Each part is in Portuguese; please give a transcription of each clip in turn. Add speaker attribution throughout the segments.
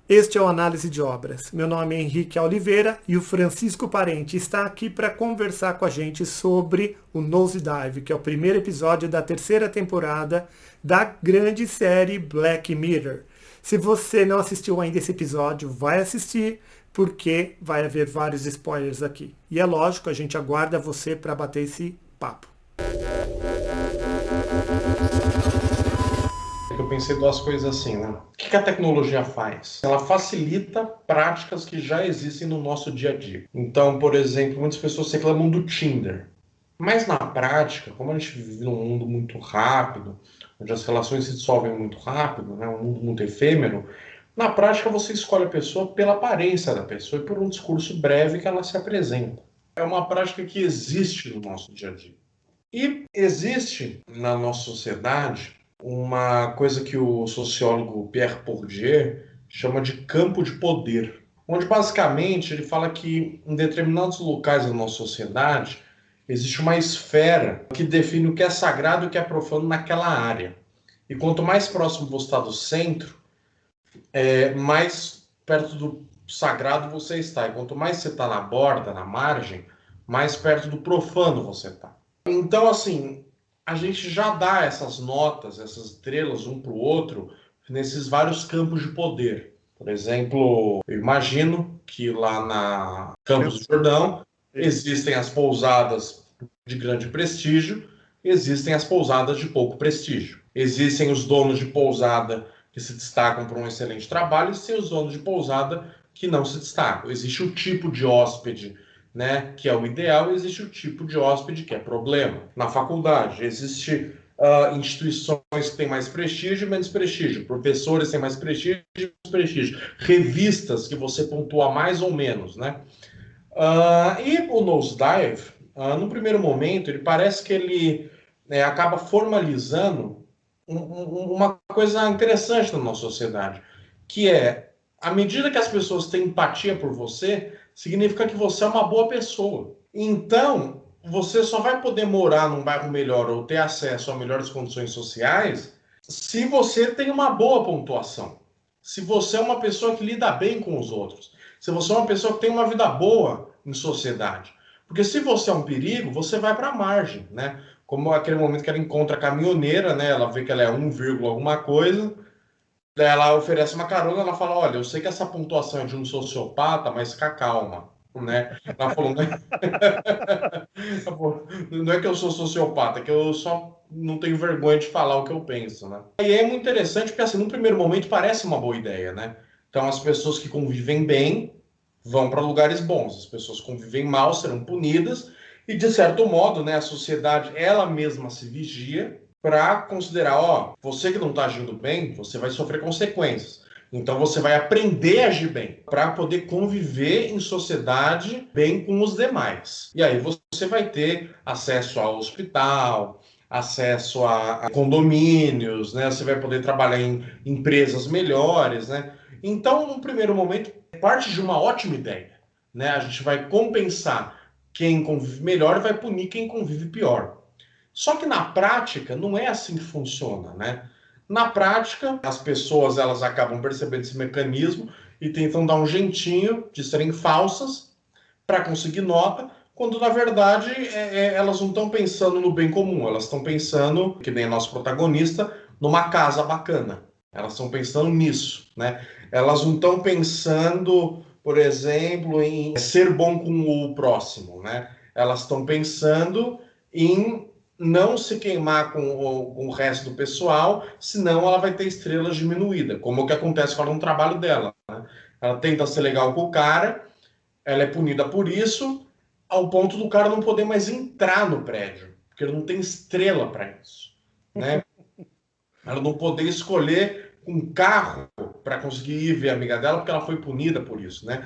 Speaker 1: Este é o Análise de Obras. Meu nome é Henrique Oliveira e o Francisco Parente está aqui para conversar com a gente sobre o Nosedive, que é o primeiro episódio da terceira temporada da grande série Black Mirror. Se você não assistiu ainda esse episódio, vai assistir, porque vai haver vários spoilers aqui. E é lógico, a gente aguarda você para bater esse papo.
Speaker 2: Eu pensei duas coisas assim, né? O que a tecnologia faz? Ela facilita práticas que já existem no nosso dia a dia. Então, por exemplo, muitas pessoas reclamam do Tinder. Mas na prática, como a gente vive num mundo muito rápido, onde as relações se dissolvem muito rápido, né? Um mundo muito efêmero, na prática você escolhe a pessoa pela aparência da pessoa e por um discurso breve que ela se apresenta. É uma prática que existe no nosso dia a dia. E existe na nossa sociedade uma coisa que o sociólogo Pierre Bourdieu chama de campo de poder, onde basicamente ele fala que em determinados locais da nossa sociedade existe uma esfera que define o que é sagrado e o que é profano naquela área. E quanto mais próximo você está do centro, mais perto do sagrado você está. E quanto mais você está na borda, na margem, mais perto do profano você está. Então, assim, a gente já dá essas notas, essas estrelas um para o outro, nesses vários campos de poder. Por exemplo, eu imagino que lá na Campos do Jordão existem as pousadas de grande prestígio, existem as pousadas de pouco prestígio. Existem os donos de pousada que se destacam por um excelente trabalho e existem os donos de pousada que não se destacam. Existe o tipo de hóspede, né, que é o ideal, e existe o tipo de hóspede que é problema. Na faculdade, existe instituições que têm mais prestígio e menos prestígio, professores têm mais prestígio e menos prestígio, revistas que você pontua mais ou menos, né? E o Nosedive, no primeiro momento, ele parece que ele acaba formalizando uma coisa interessante na nossa sociedade, que é, à medida que as pessoas têm empatia por você, significa que você é uma boa pessoa. Então, você só vai poder morar num bairro melhor ou ter acesso a melhores condições sociais se você tem uma boa pontuação. Se você é uma pessoa que lida bem com os outros. Se você é uma pessoa que tem uma vida boa em sociedade. Porque se você é um perigo, você vai para a margem, né? Como aquele momento que ela encontra a caminhoneira, né? Ela vê que ela é 1, alguma coisa, daí ela oferece uma carona, ela fala, olha, eu sei que essa pontuação é de um sociopata, mas fica calma, né? Ela falou, não é que eu sou sociopata, é que eu só não tenho vergonha de falar o que eu penso, né? E é muito interessante porque, assim, no primeiro momento parece uma boa ideia, né? Então, as pessoas que convivem bem vão para lugares bons, as pessoas que convivem mal serão punidas e, de certo modo, né, a sociedade, ela mesma se vigia para considerar, ó, você que não está agindo bem, você vai sofrer consequências. Então você vai aprender a agir bem para poder conviver em sociedade bem com os demais. E aí você vai ter acesso ao hospital, acesso a condomínios, né? Você vai poder trabalhar em empresas melhores, né? Então, no primeiro momento, parte de uma ótima ideia, né? A gente vai compensar quem convive melhor e vai punir quem convive pior. Só que na prática não é assim que funciona, né? Na prática, as pessoas elas acabam percebendo esse mecanismo e tentam dar um jeitinho de serem falsas para conseguir nota, quando na verdade elas não estão pensando no bem comum, elas estão pensando, que nem nosso protagonista, numa casa bacana. Elas estão pensando nisso, né? Elas não estão pensando, por exemplo, em ser bom com o próximo, né? Elas estão pensando em não se queimar com o resto do pessoal, senão ela vai ter estrelas diminuída, como o que acontece com ela no trabalho dela, né? Ela tenta ser legal com o cara, ela é punida por isso, ao ponto do cara não poder mais entrar no prédio, porque ele não tem estrela para isso, né? Ela não poder escolher um carro para conseguir ir ver a amiga dela, porque ela foi punida por isso, né?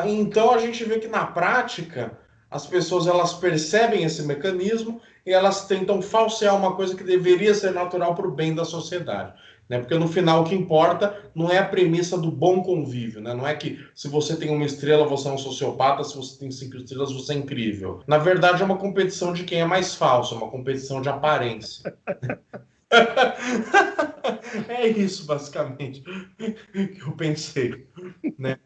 Speaker 2: Então a gente vê que na prática as pessoas elas percebem esse mecanismo e elas tentam falsear uma coisa que deveria ser natural para o bem da sociedade, né? Porque no final o que importa não é a premissa do bom convívio, né? Não é que se você tem uma estrela você é um sociopata, se você tem 5 estrelas você é incrível. Na verdade é uma competição de quem é mais falso, é uma competição de aparência. É isso, basicamente, que eu pensei, né?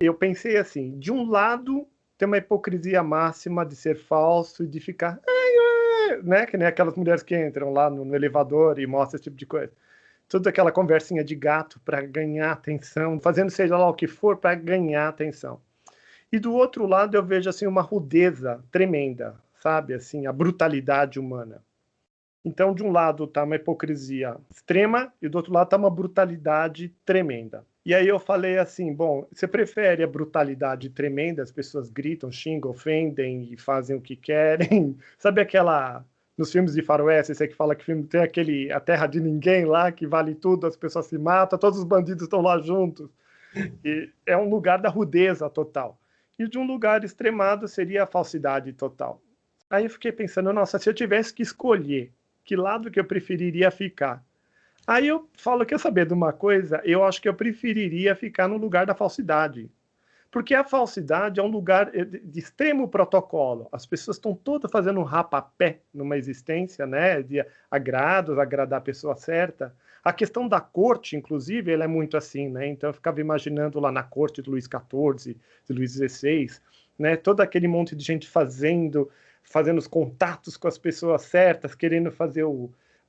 Speaker 1: Eu pensei assim, de um lado tem uma hipocrisia máxima de ser falso e de ficar, né, que nem aquelas mulheres que entram lá no elevador e mostram esse tipo de coisa. Tudo aquela conversinha de gato para ganhar atenção, fazendo seja lá o que for para ganhar atenção. E do outro lado eu vejo assim uma rudeza tremenda, sabe, assim, a brutalidade humana. Então, de um lado está uma hipocrisia extrema e do outro lado está uma brutalidade tremenda. E aí eu falei assim, bom, você prefere a brutalidade tremenda, as pessoas gritam, xingam, ofendem e fazem o que querem? Sabe aquela, nos filmes de faroeste, você que fala que filme tem aquele A Terra de Ninguém lá, que vale tudo, as pessoas se matam, todos os bandidos estão lá juntos. E é um lugar da rudeza total. E de um lugar extremado seria a falsidade total. Aí eu fiquei pensando, nossa, se eu tivesse que escolher que lado que eu preferiria ficar. Aí eu falo, quer saber de uma coisa? Eu acho que eu preferiria ficar no lugar da falsidade. Porque a falsidade é um lugar de extremo protocolo. As pessoas estão todas fazendo um rapapé numa existência, né, de agrados, agradar a pessoa certa. A questão da corte, inclusive, ela é muito assim, né? Então eu ficava imaginando lá na corte de Luís XIV, de Luís XVI, né, todo aquele monte de gente fazendo os contatos com as pessoas certas, querendo fazer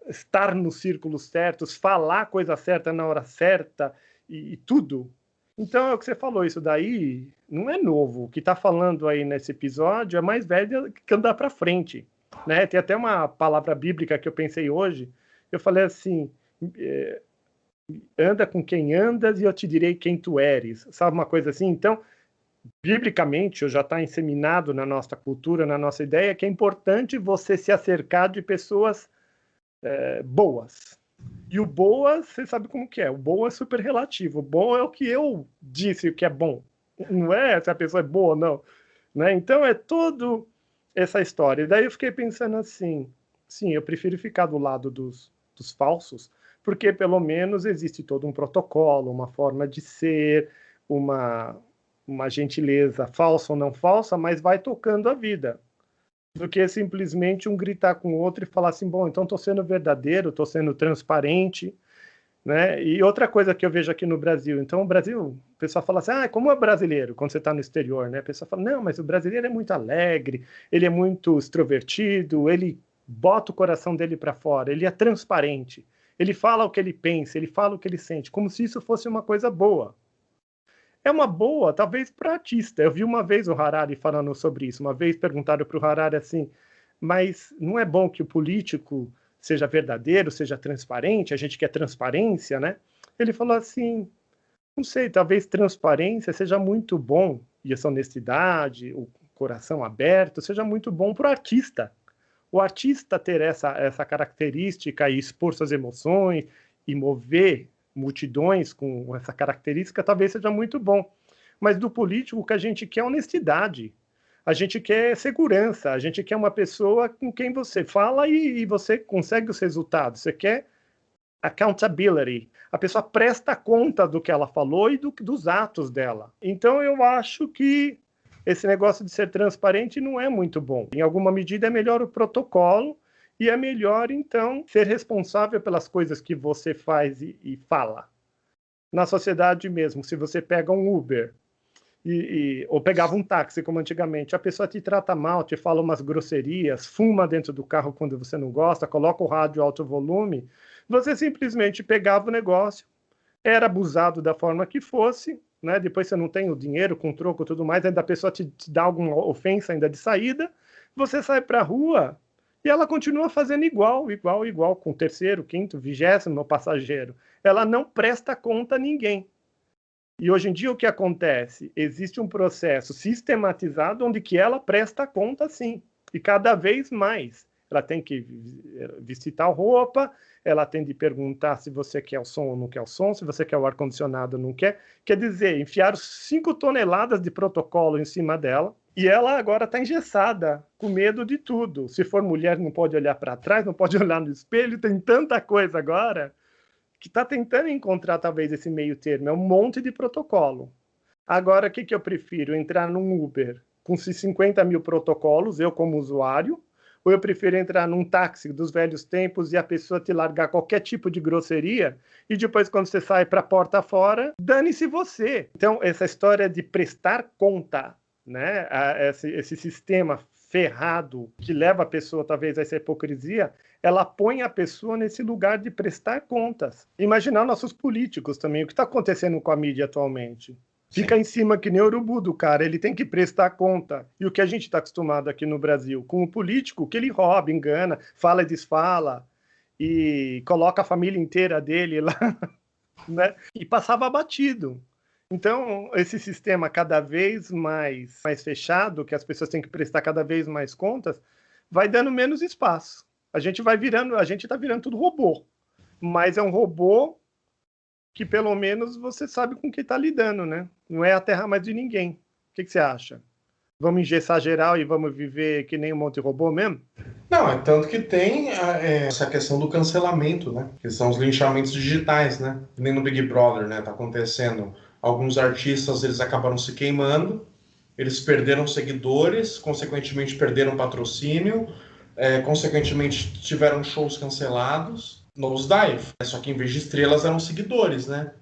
Speaker 1: estar nos círculos certos, falar a coisa certa na hora certa e tudo. Então é o que você falou, isso daí não é novo. O que está falando aí nesse episódio é mais velho que andar para frente. Né? Tem até uma palavra bíblica que eu pensei hoje. Eu falei assim: anda com quem andas e eu te direi quem tu eres. Sabe uma coisa assim? Então, biblicamente, já está inseminado na nossa cultura, na nossa ideia, que é importante você se acercar de pessoas boas. E o boa, você sabe como que é. O bom é super relativo. O bom é o que eu disse que é bom. Não é se a pessoa é boa ou não. Né? Então é toda essa história. E daí eu fiquei pensando assim, sim, eu prefiro ficar do lado dos falsos, porque pelo menos existe todo um protocolo, uma forma de ser, uma, uma gentileza falsa ou não falsa, mas vai tocando a vida do que simplesmente um gritar com o outro e falar assim, bom, então estou sendo verdadeiro, estou sendo transparente, né? E outra coisa que eu vejo aqui no Brasil, então o Brasil, o pessoal fala assim, como é brasileiro, quando você está no exterior, né? A pessoa fala, não, mas o brasileiro é muito alegre, ele é muito extrovertido, ele bota o coração dele para fora, ele é transparente, ele fala o que ele pensa, ele fala o que ele sente, como se isso fosse uma coisa boa. É uma boa, talvez, para artista. Eu vi uma vez o Harari falando sobre isso. Uma vez perguntaram para o Harari assim, mas não é bom que o político seja verdadeiro, seja transparente? A gente quer transparência, né? Ele falou assim, não sei, talvez transparência seja muito bom, e essa honestidade, o coração aberto, seja muito bom para o artista. O artista ter essa característica e expor suas emoções e mover multidões com essa característica talvez seja muito bom. Mas do político, o que a gente quer é honestidade. A gente quer segurança, a gente quer uma pessoa com quem você fala e você consegue os resultados. Você quer accountability. A pessoa presta conta do que ela falou e dos atos dela. Então eu acho que esse negócio de ser transparente não é muito bom. Em alguma medida é melhor o protocolo e é melhor, então, ser responsável pelas coisas que você faz e fala. Na sociedade mesmo, se você pega um Uber ou pegava um táxi, como antigamente, a pessoa te trata mal, te fala umas grosserias, fuma dentro do carro quando você não gosta, coloca o rádio alto volume, você simplesmente pegava o negócio, era abusado da forma que fosse, né? Depois você não tem o dinheiro com troco e tudo mais, ainda a pessoa te dá alguma ofensa ainda de saída, você sai para a rua e ela continua fazendo igual, com o terceiro, quinto, 20º passageiro. Ela não presta conta a ninguém. E hoje em dia o que acontece? Existe um processo sistematizado onde que ela presta conta sim, e cada vez mais. Ela tem que vestir tal roupa, ela tem de perguntar se você quer o som ou não quer o som, se você quer o ar-condicionado ou não quer. Quer dizer, enfiaram 5 toneladas de protocolo em cima dela, e ela agora está engessada, com medo de tudo. Se for mulher, não pode olhar para trás, não pode olhar no espelho, tem tanta coisa agora que está tentando encontrar talvez esse meio termo. É um monte de protocolo. Agora, o que eu prefiro? Entrar num Uber com 50 mil protocolos, eu como usuário, ou eu prefiro entrar num táxi dos velhos tempos e a pessoa te largar qualquer tipo de grosseria e depois, quando você sai para a porta fora, dane-se você. Então, essa história de prestar conta, né? Esse sistema ferrado que leva a pessoa, talvez, a essa hipocrisia, ela põe a pessoa nesse lugar de prestar contas. Imaginar nossos políticos também, o que está acontecendo com a mídia atualmente. Fica em cima que nem o urubu do cara, ele tem que prestar conta. E o que a gente está acostumado aqui no Brasil, com o político, que ele rouba, engana, fala e desfala, e coloca a família inteira dele lá, né? E passava batido. Então, esse sistema cada vez mais fechado, que as pessoas têm que prestar cada vez mais contas, vai dando menos espaço. A gente está virando tudo robô. Mas é um robô que pelo menos você sabe com quem está lidando, né? Não é a terra mais de ninguém. O que você acha? Vamos engessar geral e vamos viver que nem um monte de robô mesmo?
Speaker 2: Não, é tanto que tem essa questão do cancelamento, né? Que são os linchamentos digitais, né? Nem no Big Brother, né? Tá acontecendo. Alguns artistas, eles acabaram se queimando, eles perderam seguidores, consequentemente perderam patrocínio, consequentemente tiveram shows cancelados. Nosedive. Só que em vez de estrelas eram seguidores, né?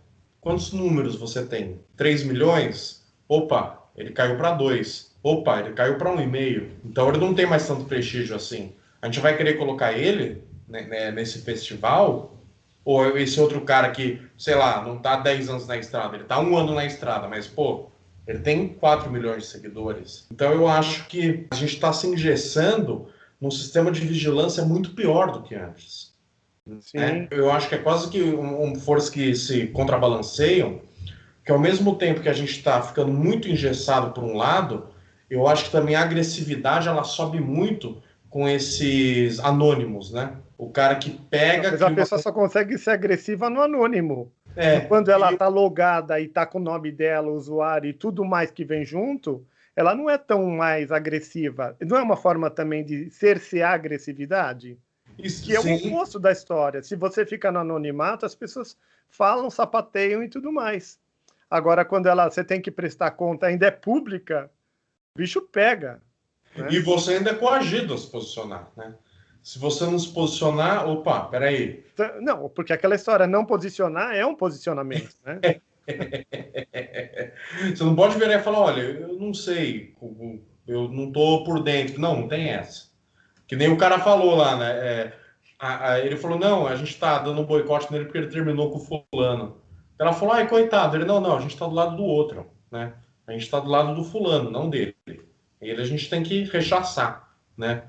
Speaker 2: Quantos números você tem? 3 milhões? Opa, ele caiu para 2. Opa, ele caiu para 1,5. Então ele não tem mais tanto prestígio assim. A gente vai querer colocar ele, né, nesse festival? Ou esse outro cara que, sei lá, não tá 10 anos na estrada, ele tá 1 ano na estrada, mas, pô, ele tem 4 milhões de seguidores. Então eu acho que a gente está se engessando num sistema de vigilância muito pior do que antes. Sim. Eu acho que é quase que forças que se contrabalanceiam, que ao mesmo tempo que a gente está ficando muito engessado por um lado, eu acho que também a agressividade ela sobe muito com esses anônimos, né? O cara que pega...
Speaker 1: Mas a pessoa só consegue ser agressiva no anônimo. Quando ela está logada e está com o nome dela, o usuário e tudo mais que vem junto, ela não é tão mais agressiva. Não é uma forma também de cercear a agressividade? Isso, que é o oposto da história. Se você fica no anonimato, as pessoas falam, sapateiam e tudo mais. Agora, quando você tem que prestar conta, ainda é pública, o bicho pega. Né?
Speaker 2: E você ainda é coagido a se posicionar, né? Se você não se posicionar, opa, peraí.
Speaker 1: Não, porque aquela história, não posicionar é um posicionamento, né?
Speaker 2: Você não pode virar e falar, olha, eu não sei, eu não tô por dentro. Não tem essa. Que nem o cara falou lá, né? Ele falou, não, a gente tá dando um boicote nele porque ele terminou com o fulano. Ela falou, ai, coitado. Ele, não, a gente tá do lado do outro, né? A gente tá do lado do fulano, não dele. Ele a gente tem que rechaçar, né?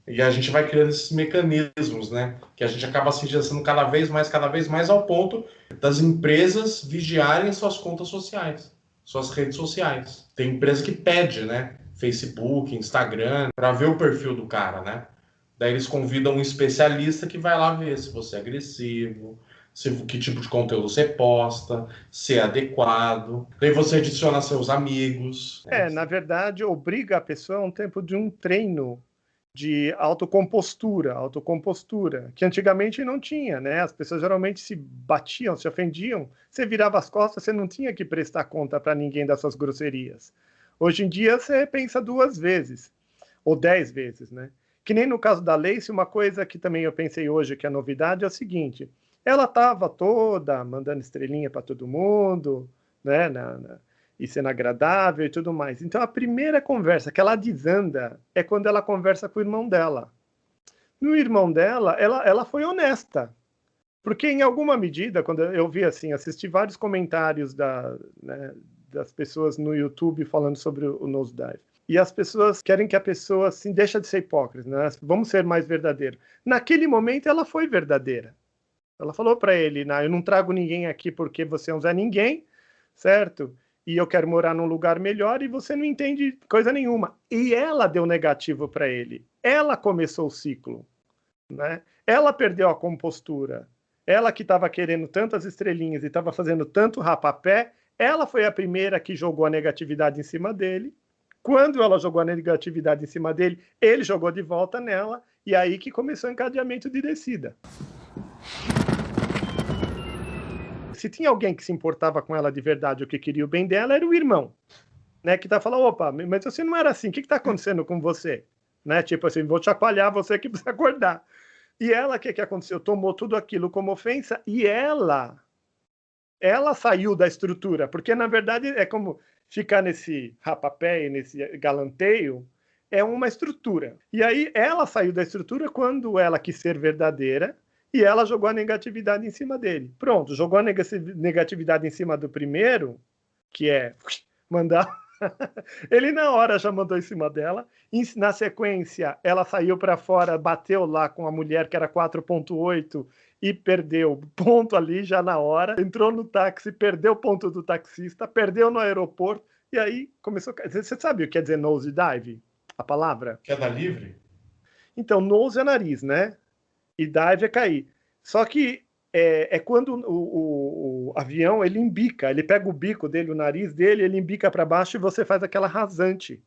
Speaker 2: E a gente vai criando esses mecanismos, né? Que a gente acaba se engessando cada vez mais ao ponto das empresas vigiarem suas contas sociais, suas redes sociais. Tem empresa que pede, né? Facebook, Instagram, para ver o perfil do cara, né? Daí eles convidam um especialista que vai lá ver se você é agressivo, que tipo de conteúdo você posta, se é adequado. Daí você adiciona seus amigos.
Speaker 1: Na verdade, obriga a pessoa a um tempo de um treino de autocompostura, que antigamente não tinha, né? As pessoas geralmente se batiam, se ofendiam, você virava as costas, você não tinha que prestar conta para ninguém das suas grosserias. Hoje em dia você pensa 2 vezes, ou 10 vezes, né? Que nem no caso da Lacey, uma coisa que também eu pensei hoje que é novidade é o seguinte, ela estava toda mandando estrelinha para todo mundo, né? E sendo agradável e tudo mais. Então a primeira conversa que ela desanda é quando ela conversa com o irmão dela. No irmão dela, ela foi honesta. Porque em alguma medida, quando eu vi assim, assisti vários comentários das pessoas no YouTube falando sobre o Nosedive. E as pessoas querem que a pessoa assim, deixa de ser hipócrita, né? Vamos ser mais verdadeiros. Naquele momento ela foi verdadeira. Ela falou para ele, eu não trago ninguém aqui porque você é um Zé Ninguém, certo? E eu quero morar num lugar melhor e você não entende coisa nenhuma. E ela deu negativo para ele. Ela começou o ciclo, né? Ela perdeu a compostura. Ela que estava querendo tantas estrelinhas e estava fazendo tanto rapapé, ela foi a primeira que jogou a negatividade em cima dele. Quando ela jogou a negatividade em cima dele, ele jogou de volta nela, e aí que começou o encadeamento de descida. Se tinha alguém que se importava com ela de verdade, o que queria o bem dela, era o irmão. né, que tá falando, opa, mas você não era assim, o que tá acontecendo com você? Né, tipo assim, vou chacoalhar você que precisa acordar. E ela, o que aconteceu? Tomou tudo aquilo como ofensa e ela saiu da estrutura, porque na verdade é como ficar nesse rapapé, nesse galanteio, é uma estrutura. E aí ela saiu da estrutura quando ela quis ser verdadeira e ela jogou a negatividade em cima dele. Pronto, jogou a negatividade em cima do primeiro, que é mandar. Ele na hora já mandou em cima dela. Na sequência, ela saiu para fora, bateu lá com a mulher que era 4.8 e perdeu ponto ali já na hora. Entrou no táxi, perdeu o ponto do taxista, perdeu no aeroporto. E aí começou. Você sabe o que quer dizer nose dive? A palavra?
Speaker 2: Queda livre?
Speaker 1: Então, nose é nariz, né? E dive é cair. Só que é quando o avião ele embica, ele pega o bico dele, o nariz dele, ele embica para baixo e você faz aquela rasante.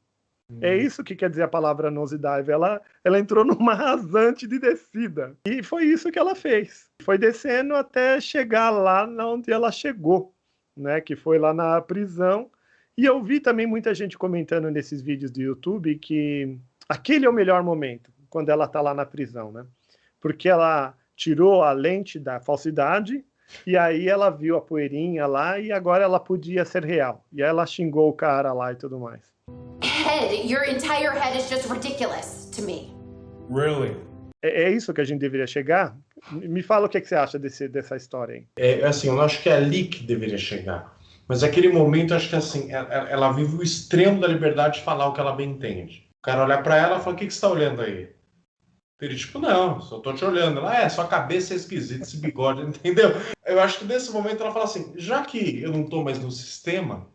Speaker 1: É isso que quer dizer a palavra nose dive. Ela entrou numa rasante de descida. E foi isso que ela fez. Foi descendo até chegar lá onde ela chegou, né? Que foi lá na prisão. E eu vi também muita gente comentando nesses vídeos do YouTube que aquele é o melhor momento, quando ela está lá na prisão, né? Porque ela tirou a lente da falsidade e aí ela viu a poeirinha lá e agora ela podia ser real. E aí ela xingou o cara lá e tudo mais.
Speaker 3: Head, your entire head is just ridiculous to me.
Speaker 2: Really?
Speaker 1: É isso que a gente deveria chegar? Me fala o que você acha dessa história aí.
Speaker 2: Assim, eu não acho que é ali que deveria chegar. Mas naquele momento, eu acho que assim, ela vive o extremo da liberdade de falar o que ela bem entende. O cara olhar pra ela e falar, o que você tá olhando aí? Ele, tipo, não, só tô te olhando. Ela, sua cabeça é esquisita, esse bigode, entendeu? Eu acho que nesse momento ela fala assim, já que eu não tô mais no sistema,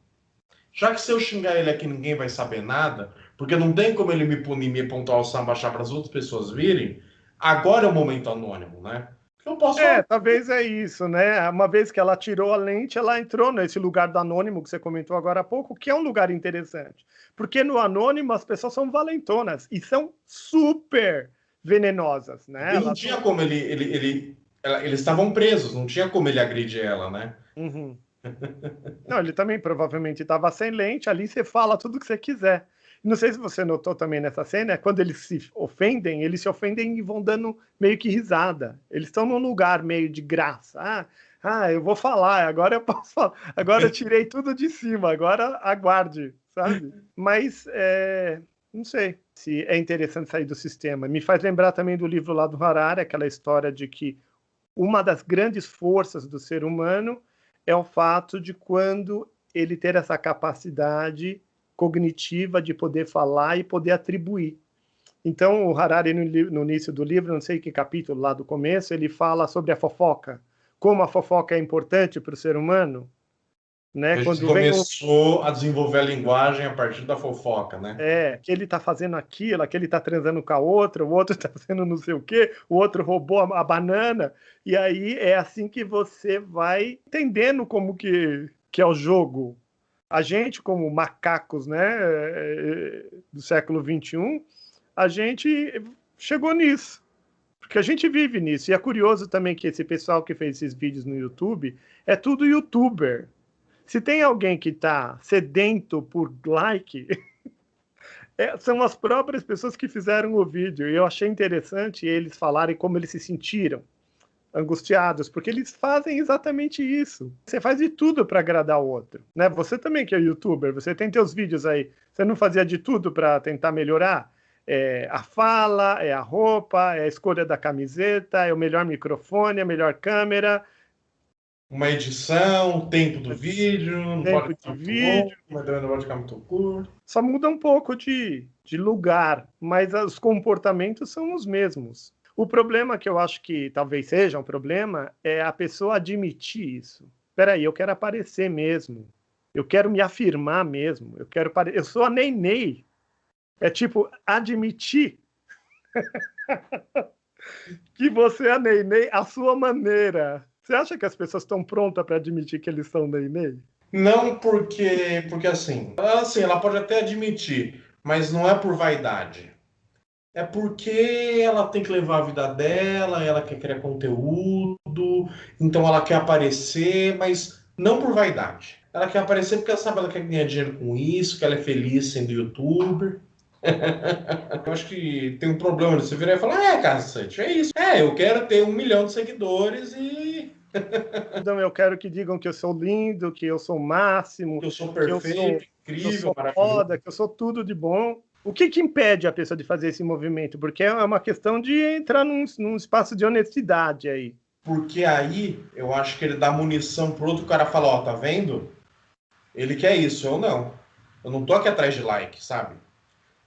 Speaker 2: já que se eu xingar ele aqui ninguém vai saber nada, porque não tem como ele me punir, me apontar o samba, baixar para as outras pessoas virem, agora é o momento anônimo, né? Eu posso falar.
Speaker 1: Talvez é isso, né? Uma vez que ela tirou a lente, ela entrou nesse lugar do anônimo que você comentou agora há pouco, que é um lugar interessante. Porque no anônimo as pessoas são valentonas e são super venenosas, né?
Speaker 2: E não tinha como eles estavam presos, não tinha como ele agredir ela, né?
Speaker 1: Uhum. Não, ele também provavelmente estava sem lente, ali você fala tudo que você quiser. Não sei se você notou também nessa cena, quando eles se ofendem e vão dando meio que risada. Eles estão num lugar meio de graça. Eu vou falar, agora eu posso falar. Agora eu tirei tudo de cima, agora aguarde, sabe? Mas, não sei se é interessante sair do sistema. Me faz lembrar também do livro lá do Harari, aquela história de que uma das grandes forças do ser humano é o fato de quando ele ter essa capacidade cognitiva de poder falar e poder atribuir. Então, o Harari, no início do livro, não sei que capítulo lá do começo, ele fala sobre a fofoca, como a fofoca é importante para o ser humano. Né?
Speaker 2: A gente começou a desenvolver a linguagem a partir da fofoca, né?
Speaker 1: Que ele está fazendo aquilo, que ele está transando com a outra, o outro está fazendo não sei o quê, o outro roubou a banana, e aí é assim que você vai entendendo como que é o jogo. A gente, como macacos, né, do século XXI, a gente chegou nisso, porque a gente vive nisso. E é curioso também que esse pessoal que fez esses vídeos no YouTube é tudo youtuber. Se tem alguém que está sedento por like, são as próprias pessoas que fizeram o vídeo. E eu achei interessante eles falarem como eles se sentiram angustiados, porque eles fazem exatamente isso. Você faz de tudo para agradar o outro, né? Você também que é youtuber, você tem teus vídeos aí, você não fazia de tudo para tentar melhorar? A fala, a roupa, a escolha da camiseta, o melhor microfone, a melhor câmera.
Speaker 2: Uma edição, o tempo do vídeo, não
Speaker 1: tempo
Speaker 2: pode ficar
Speaker 1: de
Speaker 2: muito
Speaker 1: vídeo.
Speaker 2: longo, mas também não pode ficar muito curto.
Speaker 1: Só muda um pouco de lugar, mas os comportamentos são os mesmos. O problema que eu acho que talvez seja um problema é a pessoa admitir isso. Espera aí, eu quero aparecer mesmo. Eu quero me afirmar mesmo. Eu sou a Ney. É tipo, admitir que você é a Ney à sua maneira. Você acha que as pessoas estão prontas para admitir que eles são Ney?
Speaker 2: Não porque assim, ela pode até admitir, mas não é por vaidade. É porque ela tem que levar a vida dela, ela quer criar conteúdo, então ela quer aparecer, mas não por vaidade. Ela quer aparecer porque ela sabe, ela quer ganhar dinheiro com isso, que ela é feliz sendo youtuber. Eu acho que tem um problema de você virar e falar, cacete, é isso. Eu quero ter 1 milhão de seguidores e
Speaker 1: Então eu quero que digam que eu sou lindo, que eu sou o máximo,
Speaker 2: eu sou
Speaker 1: que eu
Speaker 2: perfeito, incrível,
Speaker 1: sou
Speaker 2: maravilhoso.
Speaker 1: foda, que eu sou tudo de bom. O que impede a pessoa de fazer esse movimento? Porque é uma questão de entrar num espaço de honestidade aí.
Speaker 2: Porque aí eu acho que ele dá munição pro outro cara falar, ó, tá vendo? Ele quer isso, eu não. Eu não tô aqui atrás de like, sabe?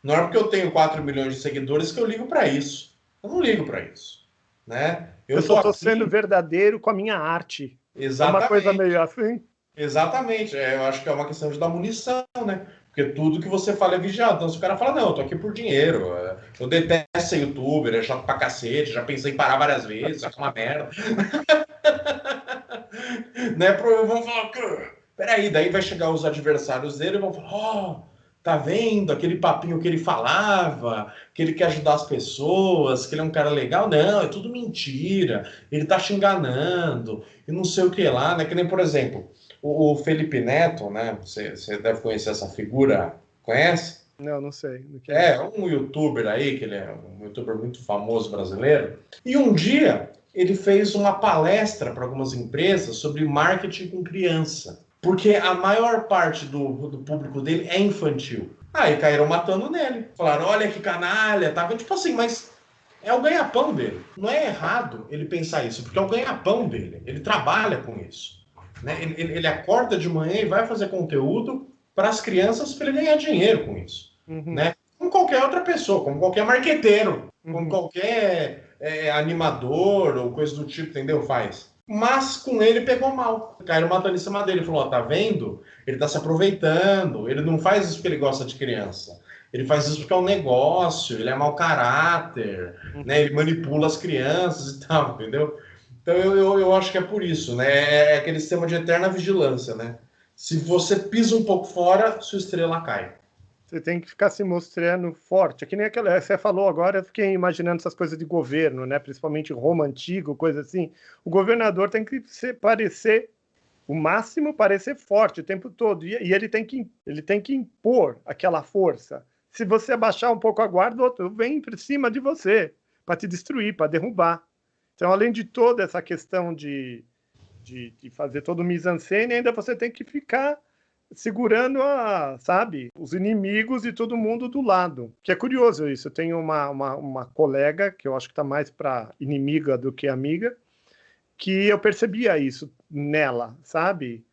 Speaker 2: Não é porque eu tenho 4 milhões de seguidores que eu ligo para isso. Eu não ligo para isso, né?
Speaker 1: Eu
Speaker 2: Eu
Speaker 1: só
Speaker 2: tô
Speaker 1: estou sendo
Speaker 2: aqui
Speaker 1: verdadeiro com a minha arte. É uma coisa
Speaker 2: exatamente,
Speaker 1: meio assim.
Speaker 2: exatamente. Eu acho que é uma questão de dar munição, né? Porque tudo que você fala é vigiado. Então, se o cara fala, não, eu tô aqui por dinheiro, eu detesto ser youtuber, é chato pra cacete, já pensei em parar várias vezes, já é uma merda. Né? Vão falar, peraí, daí vai chegar os adversários dele e vão falar, ó, tá vendo aquele papinho que ele falava, que ele quer ajudar as pessoas, que ele é um cara legal? Não, é tudo mentira, ele tá te enganando, e não sei o que lá, né? Que nem, por exemplo, o Felipe Neto, né? Você deve conhecer essa figura, conhece?
Speaker 1: Não, não sei do que é.
Speaker 2: É um youtuber aí, que ele é um youtuber muito famoso brasileiro. E um dia ele fez uma palestra para algumas empresas sobre marketing com criança. Porque a maior parte do público dele é infantil. Aí caíram matando nele. Falaram, olha que canalha, tá? Tipo assim, mas é o ganha-pão dele. Não é errado ele pensar isso, porque é o ganha-pão dele. Ele trabalha com isso. Né? Ele acorda de manhã e vai fazer conteúdo para as crianças para ele ganhar dinheiro com isso.
Speaker 1: Uhum,
Speaker 2: Né? Como qualquer outra pessoa, como qualquer marqueteiro, como
Speaker 1: uhum.
Speaker 2: qualquer animador ou coisa do tipo, entendeu? Faz. Mas com ele pegou mal. Caíram matando em cima dele. Falou: ó, tá vendo? Ele tá se aproveitando. Ele não faz isso porque ele gosta de criança. Ele faz isso porque é um negócio. Ele é mau caráter. Né? Ele manipula as crianças e tal, entendeu? Então eu acho que é por isso, né? É aquele sistema de eterna vigilância, né? Se você pisa um pouco fora, sua estrela cai.
Speaker 1: Você tem que ficar se mostrando forte. É que nem aquela, você falou agora, eu fiquei imaginando essas coisas de governo, né? Principalmente Roma antigo, coisa assim. O governador tem que parecer, o máximo, parecer forte o tempo todo. E ele tem que impor aquela força. Se você abaixar um pouco a guarda, o outro vem por cima de você para te destruir, para derrubar. Então, além de toda essa questão de fazer todo o mise-en-scène, ainda você tem que ficar segurando sabe, os inimigos e todo mundo do lado. Que é curioso isso. Eu tenho uma colega, que eu acho que está mais para inimiga do que amiga, que eu percebia isso nela, sabe?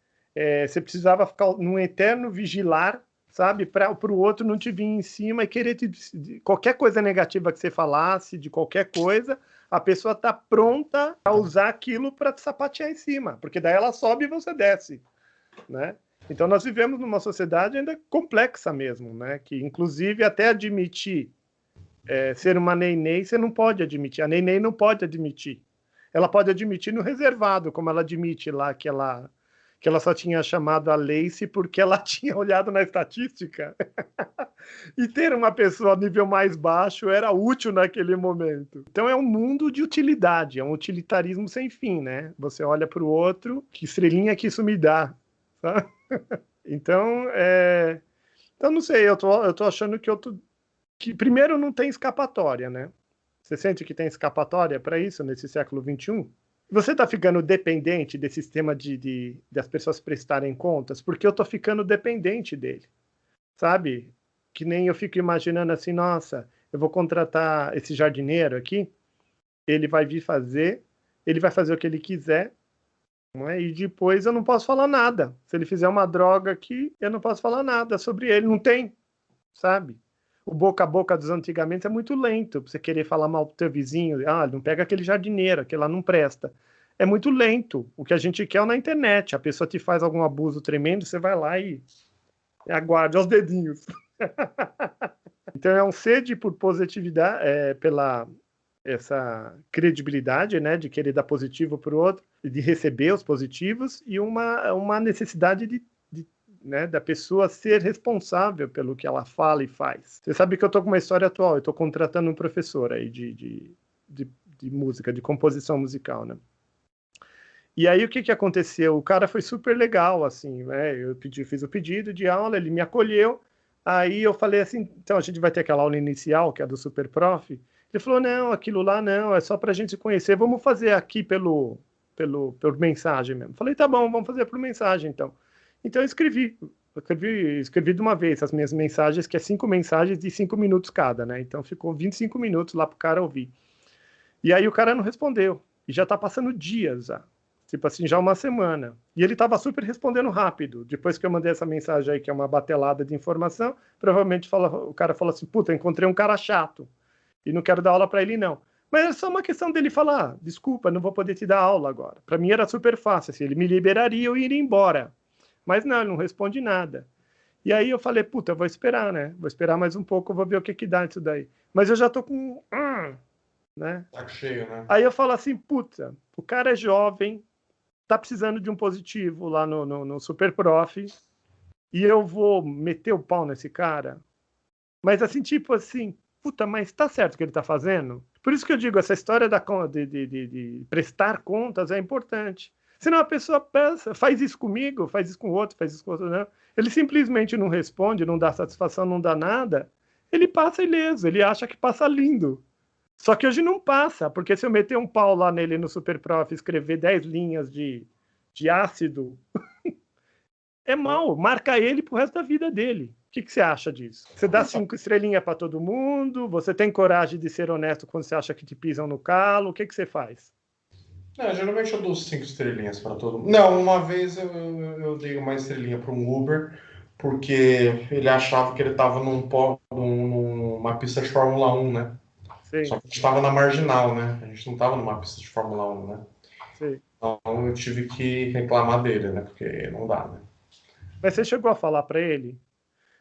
Speaker 1: Você precisava ficar num eterno vigilar, sabe? Para o outro não te vir em cima e querer qualquer coisa negativa que você falasse, de qualquer coisa, a pessoa está pronta a usar aquilo para te sapatear em cima, porque daí ela sobe e você desce, né? Então nós vivemos numa sociedade ainda complexa mesmo, né? Que inclusive até admitir ser uma neném, você não pode admitir. A neném não pode admitir. Ela pode admitir no reservado, como ela admite lá que ela só tinha chamado a Lacey porque ela tinha olhado na estatística. E ter uma pessoa a nível mais baixo era útil naquele momento. Então é um mundo de utilidade, é um utilitarismo sem fim, né? Você olha para o outro, que estrelinha que isso me dá, sabe? Então, então não sei, eu tô achando que primeiro não tem escapatória, né? Você sente que tem escapatória para isso nesse século XXI? Você está ficando dependente desse sistema das pessoas prestarem contas? Porque eu estou ficando dependente dele, sabe? Que nem eu fico imaginando assim, nossa, eu vou contratar esse jardineiro aqui, ele vai vir fazer, ele vai fazer o que ele quiser, não é? E depois eu não posso falar nada. Se ele fizer uma droga aqui, eu não posso falar nada sobre ele. Não tem, sabe? O boca a boca dos antigamente é muito lento. Pra você querer falar mal pro teu vizinho, não pega aquele jardineiro, aquele lá não presta. É muito lento. O que a gente quer é na internet. A pessoa te faz algum abuso tremendo, você vai lá e aguarde aos dedinhos. Então é um sede por positividade, pela essa credibilidade, né, de querer dar positivo para o outro, de receber os positivos, e uma necessidade né, da pessoa ser responsável pelo que ela fala e faz. Você sabe que eu estou com uma história atual, eu estou contratando um professor aí de música, de composição musical, né? E aí o que aconteceu? O cara foi super legal, assim, né? Fiz o pedido de aula, ele me acolheu. Aí eu falei assim, então a gente vai ter aquela aula inicial, que é do Super Prof. Ele falou, não, aquilo lá não, é só pra gente se conhecer, vamos fazer aqui por mensagem mesmo. Falei, tá bom, vamos fazer por mensagem, então. Então eu escrevi de uma vez as minhas mensagens, que é 5 mensagens de 5 minutos cada, né? Então ficou 25 minutos lá pro cara ouvir. E aí o cara não respondeu, e já tá passando dias já. Tipo assim, já uma semana. E ele estava super respondendo rápido. Depois que eu mandei essa mensagem aí, que é uma batelada de informação, provavelmente o cara falou assim, puta, encontrei um cara chato e não quero dar aula para ele, não. Mas é só uma questão dele falar, desculpa, não vou poder te dar aula agora. Para mim era super fácil, assim, ele me liberaria e eu iria embora. Mas não, ele não responde nada. E aí eu falei, puta, eu vou esperar, né? Vou esperar mais um pouco, vou ver o que dá isso daí. Mas eu já tô com... né?
Speaker 2: Tá cheio, né?
Speaker 1: Aí eu falo assim, puta, o cara é jovem, tá precisando de um positivo lá no Super Prof, e eu vou meter o pau nesse cara. Mas assim, tipo assim, puta, mas tá certo o que ele tá fazendo? Por isso que eu digo, essa história de prestar contas é importante. Senão a pessoa pensa, faz isso comigo, faz isso com o outro, faz isso com o outro, não. Ele simplesmente não responde, não dá satisfação, não dá nada, ele passa ileso, ele acha que passa lindo. Só que hoje não passa, porque se eu meter um pau lá nele no Super Prof, escrever 10 linhas de ácido, é mal, marca ele pro resto da vida dele. O que você acha disso? Você dá 5 estrelinhas para todo mundo? Você tem coragem de ser honesto quando você acha que te pisam no calo? O que você faz?
Speaker 2: Não, geralmente eu dou 5 estrelinhas para todo mundo. Não, uma vez eu dei uma estrelinha para um Uber, porque ele achava que ele estava numa pista de Fórmula 1, né?
Speaker 1: Sim,
Speaker 2: Só que a gente estava na marginal, né? A gente não estava numa pista de Fórmula 1, né?
Speaker 1: sim.
Speaker 2: Então eu tive que reclamar dele, né? Porque não dá, né?
Speaker 1: Mas você chegou a falar para ele?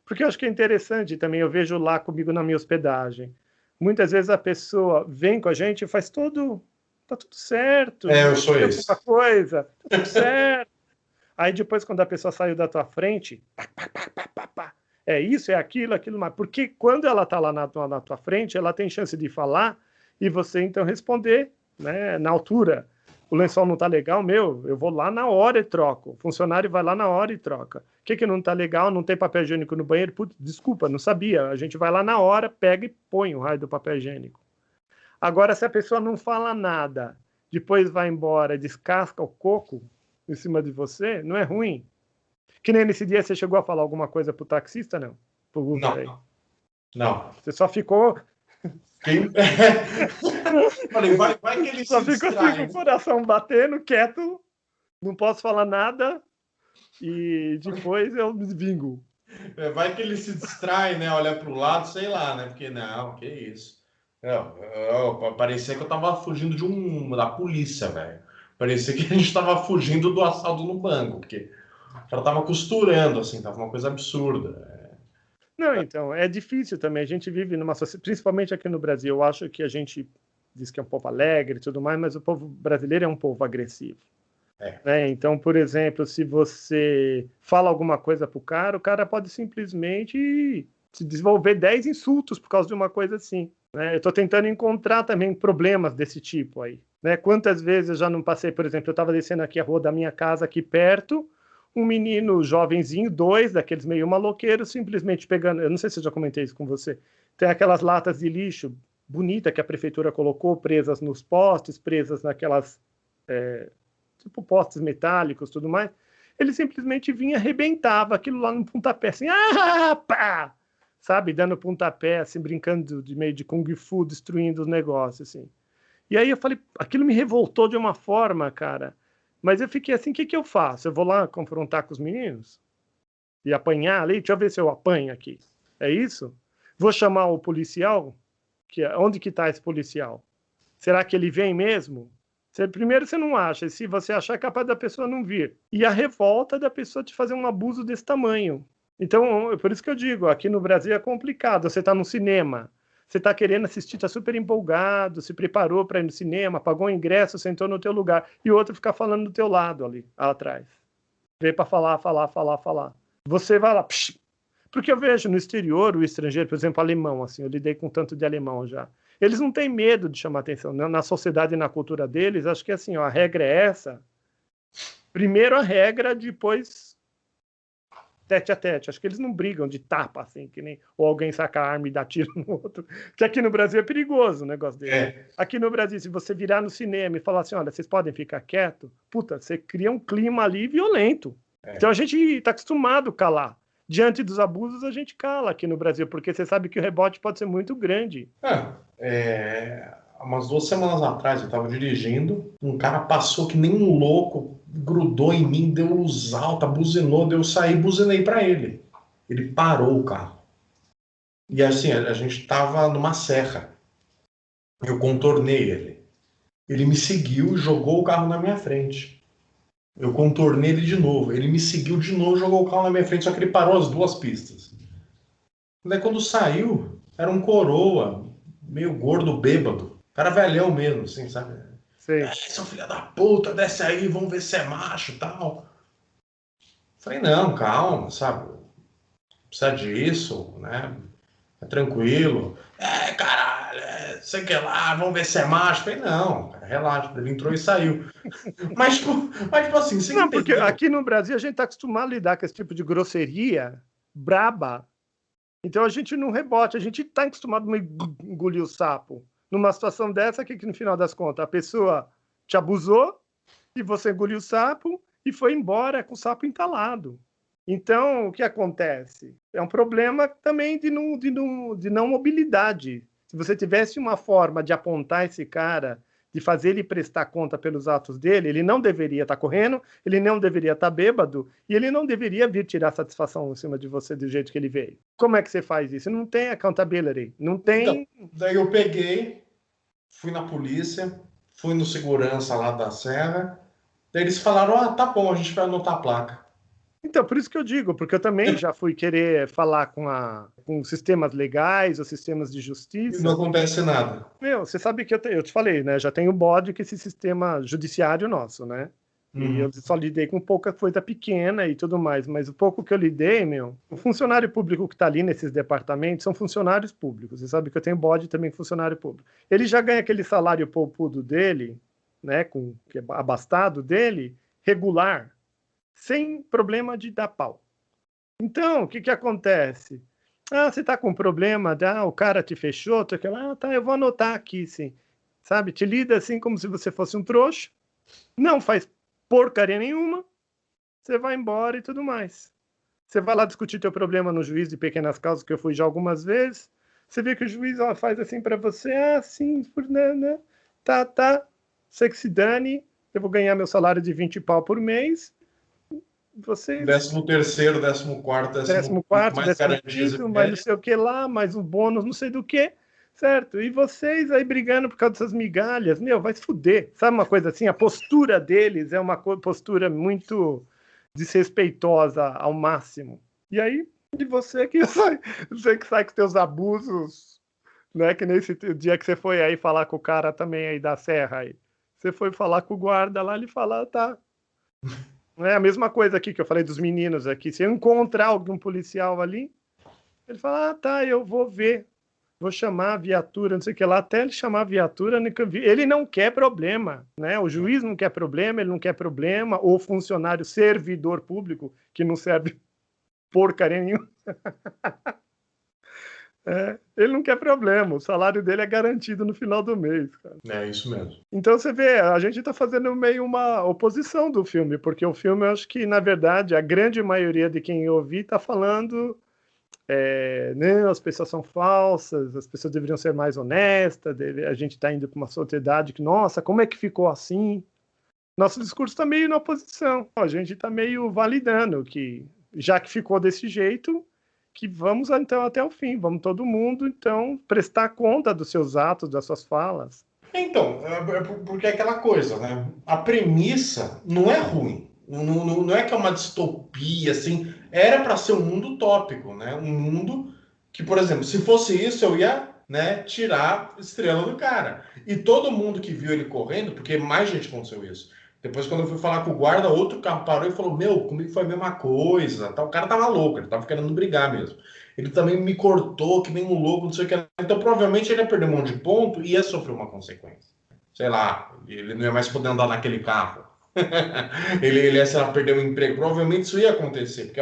Speaker 1: Porque eu acho que é interessante também, eu vejo lá comigo na minha hospedagem. Muitas vezes a pessoa vem com a gente e faz tudo, tá tudo certo,
Speaker 2: É, eu sou
Speaker 1: tem
Speaker 2: esse.
Speaker 1: alguma coisa, tá tudo certo. Aí depois, quando a pessoa saiu da tua frente, é isso, é aquilo mais. Porque quando ela está lá na tua frente, ela tem chance de falar e você então responder, né, na altura. O lençol não está legal, eu vou lá na hora e troco. O funcionário vai lá na hora e troca. O que não está legal? Não tem papel higiênico no banheiro? Putz, desculpa, não sabia. A gente vai lá na hora, pega e põe o raio do papel higiênico. Agora, se a pessoa não fala nada, depois vai embora, descasca o coco em cima de você, não é ruim? Que nem nesse dia você chegou a falar alguma coisa pro taxista, não? Pro Uber aí.
Speaker 2: Não.
Speaker 1: Você só ficou...
Speaker 2: Quem... Falei, vai que ele
Speaker 1: só
Speaker 2: se
Speaker 1: ficou
Speaker 2: distrai.
Speaker 1: assim, com o coração batendo, quieto, não posso falar nada, e depois eu me vingo.
Speaker 2: Vai que ele se distrai, né? Olha para o lado, sei lá, né? Porque não, que isso. Parecia que eu tava fugindo da polícia, velho. Parecia que a gente tava fugindo do assalto no banco, porque o cara tava costurando, assim, tava uma coisa absurda.
Speaker 1: Não, então, é difícil também. A gente vive numa sociedade, principalmente aqui no Brasil. Eu acho que a gente diz que é um povo alegre e tudo mais, mas o povo brasileiro é um povo agressivo. Né? Então, por exemplo, se você fala alguma coisa pro cara, o cara pode simplesmente se desenvolver 10 insultos por causa de uma coisa assim. Né? Eu estou tentando encontrar também problemas desse tipo aí. Né? Quantas vezes eu já não passei, por exemplo, eu estava descendo aqui a rua da minha casa, aqui perto, um menino jovenzinho, 2, daqueles meio maloqueiros, simplesmente pegando, eu não sei se eu já comentei isso com você, tem aquelas latas de lixo bonita que a prefeitura colocou, presas nos postes, presas naquelas, tipo postes metálicos, tudo mais, ele simplesmente vinha, arrebentava aquilo lá no pontapé, assim, pá! Sabe, dando pontapé, assim, brincando de meio de Kung Fu, destruindo os negócios, assim. E aí eu falei, aquilo me revoltou de uma forma, cara, mas eu fiquei assim, o que eu faço? Eu vou lá confrontar com os meninos? E apanhar ali? Deixa eu ver se eu apanho aqui. É isso? Vou chamar o policial? Onde que está esse policial? Será que ele vem mesmo? Primeiro você não acha, e se você achar, é capaz da pessoa não vir. E a revolta da pessoa te fazer um abuso desse tamanho. Então, por isso que eu digo, aqui no Brasil é complicado. Você está no cinema, você está querendo assistir, está super empolgado, se preparou para ir no cinema, pagou o ingresso, sentou no teu lugar, e o outro fica falando do teu lado ali, atrás. Veio para falar. Você vai lá, psh, porque eu vejo no exterior, o estrangeiro, por exemplo, alemão, assim, eu lidei com tanto de alemão já. Eles não têm medo de chamar atenção. Na sociedade e na cultura deles, acho que assim, ó, a regra é essa, Primeiro a regra, depois tete a tete. Acho que eles não brigam de tapa, assim, que nem ou alguém saca a arma e dá tiro no outro. Que aqui no Brasil é perigoso o negócio dele. Aqui no Brasil, se você virar no cinema e falar assim, olha, vocês podem ficar quietos, puta, você cria um clima ali violento. Então a gente está acostumado a calar. Diante dos abusos, a gente cala aqui no Brasil, porque você sabe que o rebote pode ser muito grande.
Speaker 2: Há umas 2 semanas atrás, eu estava dirigindo, um cara passou que nem um louco, grudou em mim, deu luz alta, buzinou, deu sair, buzinei para ele. Ele parou o carro. E assim, a gente estava numa serra. Eu contornei ele. Ele me seguiu e jogou o carro na minha frente. Eu contornei ele de novo. Ele me seguiu de novo, jogou o carro na minha frente, só que ele parou as 2 pistas. Daí quando saiu, era um coroa, meio gordo, bêbado. Cara velhão mesmo, assim, sabe? Seu filho da puta, desce aí, vamos ver se é macho e tal. Falei, não, calma, sabe? Precisa disso, né? É tranquilo. Caralho, sei que lá, vamos ver se é macho. Falei, não, cara, relaxa. Ele entrou e saiu. Mas, tipo assim, você
Speaker 1: não, porque aqui no Brasil a gente está acostumado a lidar com esse tipo de grosseria braba. Então a gente não rebote, a gente está acostumado a engolir o sapo. Numa situação dessa, que no final das contas a pessoa te abusou e você engoliu o sapo e foi embora com o sapo entalado. Então, o que acontece? É um problema também de não mobilidade. Se você tivesse uma forma de apontar esse cara, de fazer ele prestar conta pelos atos dele, ele não deveria estar correndo, ele não deveria estar bêbado, e ele não deveria vir tirar satisfação em cima de você do jeito que ele veio. Como é que você faz isso? Não tem accountability, não tem...
Speaker 2: Então, daí eu peguei, fui na polícia, fui no segurança lá da serra, daí eles falaram, tá bom, a gente vai anotar a placa.
Speaker 1: Então, por isso que eu digo, porque eu também já fui querer falar com sistemas legais ou sistemas de justiça.
Speaker 2: E não acontece nada.
Speaker 1: Meu, você sabe que eu te falei, né? Já tenho bode que esse sistema judiciário nosso, né? E eu só lidei com pouca coisa pequena e tudo mais, mas o pouco que eu lidei, o funcionário público que está ali nesses departamentos são funcionários públicos. Você sabe que eu tenho bode também com funcionário público. Ele já ganha aquele salário poupudo dele, né? Que é abastado dele, regular, sem problema de dar pau. Então, o que acontece? Você tá com problema, o cara te fechou, tá, eu vou anotar aqui, sim. Sabe, te lida assim como se você fosse um trouxa, não faz porcaria nenhuma, você vai embora e tudo mais. Você vai lá discutir teu problema no juiz de pequenas causas, que eu fui já algumas vezes, você vê que o juiz faz assim para você, sim, né, tá, você que se dane, eu vou ganhar meu salário de 20 pau por mês, você...
Speaker 2: 13º, 14º,
Speaker 1: 14º,
Speaker 2: mais garantias,
Speaker 1: mas não sei o que lá, mais um bônus, não sei do que, certo? E vocês aí brigando por causa dessas migalhas, vai se fuder. Sabe uma coisa assim? A postura deles é uma postura muito desrespeitosa ao máximo. E aí, de você que sai com seus abusos, né? Que nesse dia que você foi aí falar com o cara também aí da serra aí. Você foi falar com o guarda lá, ele fala, tá... É a mesma coisa aqui que eu falei dos meninos aqui. Se eu encontrar algum policial ali, ele fala, tá, eu vou ver. Vou chamar a viatura, não sei o que lá. Até ele chamar a viatura, ele não quer problema, né? O juiz não quer problema, ele não quer problema. Ou funcionário servidor público, que não serve porcaria nenhuma. Ele não quer problema, o salário dele é garantido no final do mês, cara.
Speaker 2: É isso mesmo.
Speaker 1: Então você vê, a gente está fazendo meio uma oposição do filme, porque o filme, eu acho que, na verdade, a grande maioria de quem eu ouvi está falando não, as pessoas são falsas, as pessoas deveriam ser mais honestas, a gente está indo para uma sociedade que, nossa, como é que ficou assim? Nosso discurso está meio na oposição, a gente está meio validando que, já que ficou desse jeito, que vamos então até o fim, vamos todo mundo então prestar conta dos seus atos, das suas falas.
Speaker 2: Então, porque é aquela coisa, né? A premissa não é ruim, não é que é uma distopia, assim, era para ser um mundo utópico, né? Um mundo que, por exemplo, se fosse isso, eu ia, né, tirar a estrela do cara. E todo mundo que viu ele correndo, porque mais gente aconteceu isso. Depois, quando eu fui falar com o guarda, outro carro parou e falou, comigo foi a mesma coisa. Tá? O cara tava louco, ele tava querendo brigar mesmo. Ele também me cortou, que nem um louco, não sei o que. Então, provavelmente, ele ia perder um monte de ponto e ia sofrer uma consequência. Sei lá, ele não ia mais poder andar naquele carro. Ele ia, sei lá, perder o emprego. Provavelmente isso ia acontecer, porque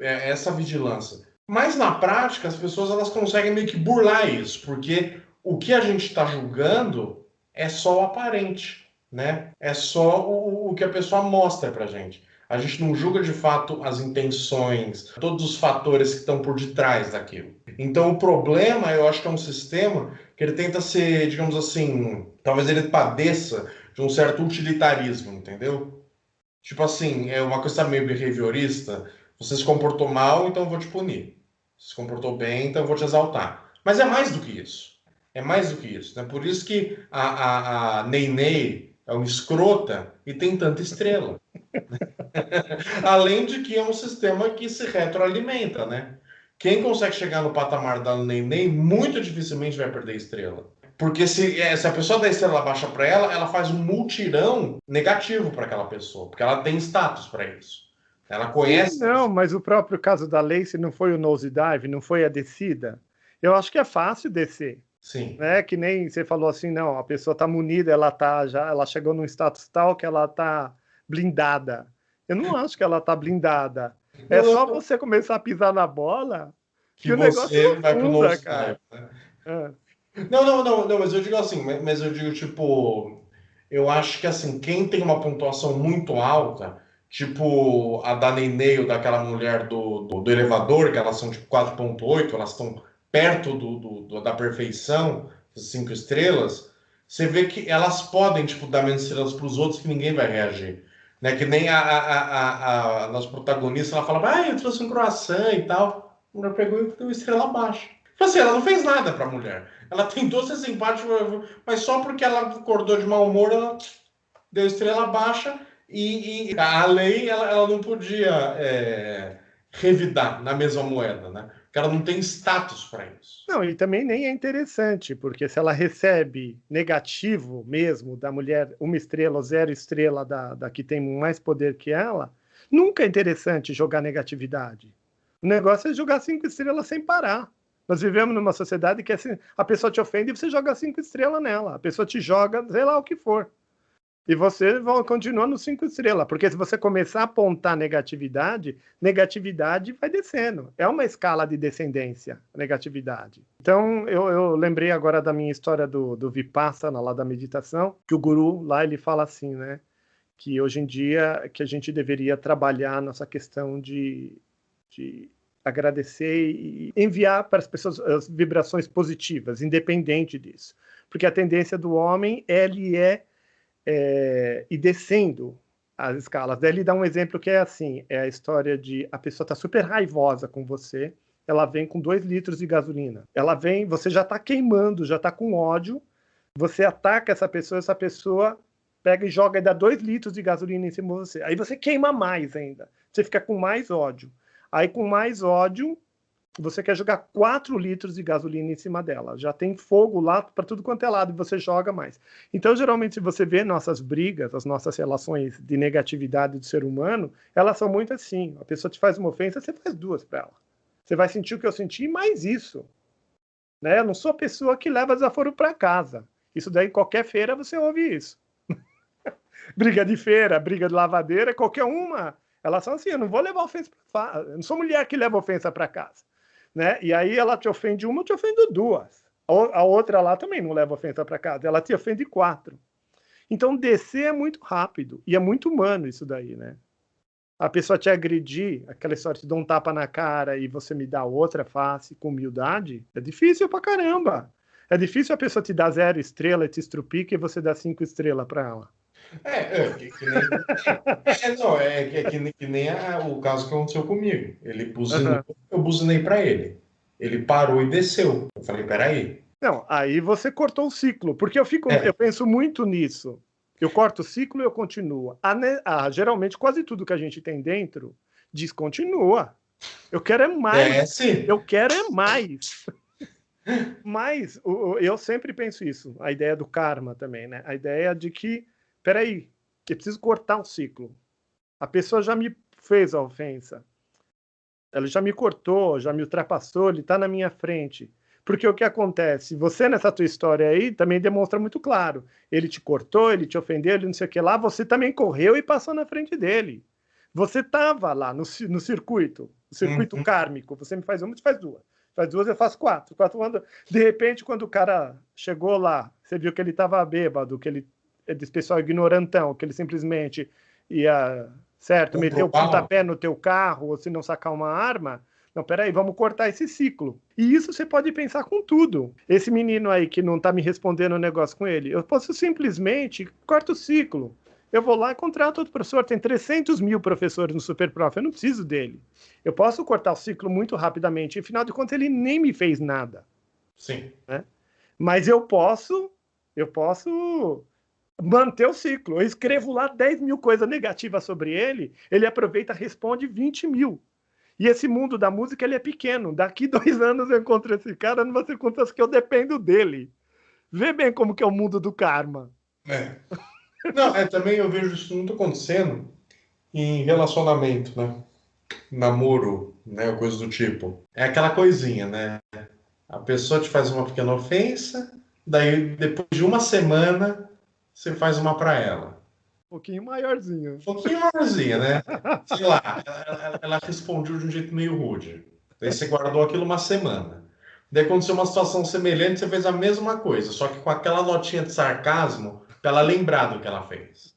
Speaker 2: é essa vigilância. Mas na prática, as pessoas elas conseguem meio que burlar isso, porque o que a gente está julgando é só o aparente, né? É só o que a pessoa mostra pra gente. A gente não julga de fato as intenções, todos os fatores que estão por detrás daquilo. Então o problema, eu acho que é um sistema que ele tenta ser, digamos assim, talvez ele padeça de um certo utilitarismo, entendeu? Tipo assim, é uma coisa meio behaviorista. Você se comportou mal, então eu vou te punir. Se comportou bem, então eu vou te exaltar. Mas é mais do que isso. É mais do que isso, né? Por isso que a Ney é uma escrota e tem tanta estrela. Além de que é um sistema que se retroalimenta, né? Quem consegue chegar no patamar da Ney muito dificilmente vai perder estrela. Porque se a pessoa da estrela baixa para ela, ela faz um multirão negativo para aquela pessoa, porque ela tem status para isso. Ela
Speaker 1: Sim,
Speaker 2: conhece.
Speaker 1: não, mas o próprio caso da Lacey não foi o nosedive, não foi a descida. Eu acho que é fácil descer,
Speaker 2: Sim.
Speaker 1: né? Que nem você falou assim, não, a pessoa está munida, ela chegou num status tal que ela está blindada. Eu não acho que ela está blindada. É
Speaker 2: Não,
Speaker 1: só
Speaker 2: não,
Speaker 1: você começar a pisar na bola
Speaker 2: que
Speaker 1: que o negócio
Speaker 2: você vai pro
Speaker 1: afunda,
Speaker 2: nosedive,
Speaker 1: cara.
Speaker 2: né?
Speaker 1: É.
Speaker 2: Não, mas eu digo assim, mas eu digo tipo, eu acho que assim, quem tem uma pontuação muito alta, tipo a da Nenê ou daquela mulher do elevador, que elas são tipo 4,8, elas estão perto da perfeição, 5 estrelas, você vê que elas podem, tipo, dar menos estrelas para os outros que ninguém vai reagir. Né? Que nem a nossa protagonista, ela fala, eu trouxe um croissant e tal. A mulher pegou e deu estrela abaixo. Tipo assim, ela não fez nada para a mulher. Ela tentou ser simpática, mas só porque ela acordou de mau humor, ela deu estrela baixa e a lei ela não podia revidar na mesma moeda, né? Porque ela não tem status para isso.
Speaker 1: Não, e também nem é interessante, porque se ela recebe negativo mesmo da mulher, 1 estrela ou 0 estrela da que tem mais poder que ela, nunca é interessante jogar negatividade. O negócio é jogar 5 estrelas sem parar. Nós vivemos numa sociedade que assim, a pessoa te ofende e você joga 5 estrelas nela. A pessoa te joga, sei lá o que for. E você vai continuar no 5 estrelas, porque se você começar a apontar negatividade, negatividade vai descendo. É uma escala de descendência, negatividade. Então, eu lembrei agora da minha história do Vipassana, lá da meditação, que o guru lá ele fala assim, né? Que hoje em dia que a gente deveria trabalhar nossa questão de agradecer e enviar para as pessoas as vibrações positivas, independente disso. Porque a tendência do homem, ele e descendo as escalas. Daí ele dá um exemplo que é assim, é a história de a pessoa está super raivosa com você, ela vem com 2 litros de gasolina. Ela vem, você já está queimando, já está com ódio, você ataca essa pessoa pega e joga e dá 2 litros de gasolina em cima de você. Aí você queima mais ainda, você fica com mais ódio. Aí com mais ódio, você quer jogar 4 litros de gasolina em cima dela. Já tem fogo lá para tudo quanto é lado e você joga mais. Então, geralmente, se você vê nossas brigas, as nossas relações de negatividade do ser humano, elas são muito assim. A pessoa te faz uma ofensa, você faz 2 para ela. Você vai sentir o que eu senti, mais isso. Né? Eu não sou a pessoa que leva desaforo para casa. Isso daí, em qualquer feira, você ouve isso. Briga de feira, briga de lavadeira, qualquer uma. Elas são assim, eu não vou levar ofensa para casa. Eu não sou mulher que leva ofensa para casa. Né? E aí ela te ofende uma, eu te ofendo 2. A outra lá também não leva ofensa para casa, ela te ofende 4. Então descer é muito rápido e é muito humano isso daí, né? A pessoa te agredir, aquela história de dar um tapa na cara e você me dá outra face com humildade, é difícil pra caramba. É difícil a pessoa te dar 0 estrela e te estrupica e você dá 5 estrelas para ela.
Speaker 2: Que nem. Não, que nem o caso que aconteceu comigo. Ele buzinou,
Speaker 1: Uhum.
Speaker 2: eu buzinei para ele. Ele parou e desceu. Eu falei, peraí.
Speaker 1: Não, aí você cortou o ciclo, porque eu
Speaker 2: É,
Speaker 1: penso muito nisso. Eu corto o ciclo e eu continuo. Geralmente, quase tudo que a gente tem dentro descontinua. Eu quero é mais.
Speaker 2: sim.
Speaker 1: Eu quero é mais. Mas eu sempre penso isso, a ideia do karma também, né? A ideia de que, peraí, eu preciso cortar o ciclo. A pessoa já me fez a ofensa. Ela já me cortou, já me ultrapassou, ele está na minha frente. Porque o que acontece? Você, nessa tua história aí, também demonstra muito claro. Ele te cortou, ele te ofendeu, ele não sei o que lá, você também correu e passou na frente dele. Você estava lá no circuito, o circuito kármico. Você me faz uma, você faz duas. Faz duas, eu faço quatro. Quatro anda. De repente, quando o cara chegou lá, você viu que ele estava bêbado, que ele é desse pessoal ignorantão, que ele simplesmente ia, certo, meter o pontapé no teu carro, ou se não sacar uma arma. Não, peraí, vamos cortar esse ciclo. E isso você pode pensar com tudo. Esse menino aí que não está me respondendo o negócio com ele, eu posso simplesmente cortar o ciclo. Eu vou lá e contrato outro professor. Tem 300 mil professores no SuperProf, eu não preciso dele. Eu posso cortar o ciclo muito rapidamente. E, afinal de contas, ele nem me fez nada.
Speaker 2: Sim.
Speaker 1: Né? Mas eu posso manter o ciclo. Eu escrevo lá 10 mil coisas negativas sobre ele, ele aproveita e responde 20 mil. E esse mundo da música, ele é pequeno. Daqui 2 anos eu encontro esse cara numa circunstância que eu dependo dele. Vê bem como que é o mundo do karma.
Speaker 2: Não, também eu vejo isso muito acontecendo em relacionamento, né? Namoro, né? Coisa do tipo. É aquela coisinha, né? A pessoa te faz uma pequena ofensa, daí depois de uma semana você faz uma para ela.
Speaker 1: Um pouquinho maiorzinho.
Speaker 2: Um pouquinho maiorzinha, né? Sei lá, ela respondeu de um jeito meio rude. Daí você guardou aquilo uma semana. Daí aconteceu uma situação semelhante, você fez a mesma coisa, só que com aquela notinha de sarcasmo pra ela lembrar do que ela fez.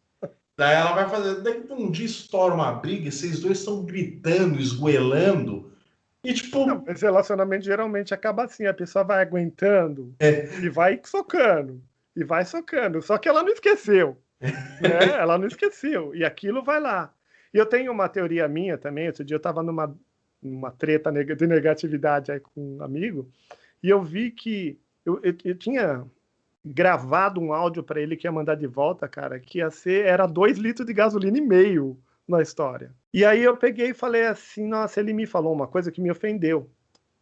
Speaker 2: Daí ela vai fazer, daí um dia estoura uma briga e vocês dois estão gritando, esgoelando, e tipo.
Speaker 1: Não, esse relacionamento geralmente acaba assim, a pessoa vai aguentando e vai socando, e vai socando. Só que ela não esqueceu, né? Ela não esqueceu, e aquilo vai lá. E eu tenho uma teoria minha também, outro dia eu estava numa treta de negatividade aí com um amigo, e eu vi que eu tinha gravado um áudio para ele que ia mandar de volta, cara, que era 2 litros de gasolina e meio na história. E aí eu peguei e falei assim, nossa, ele me falou uma coisa que me ofendeu.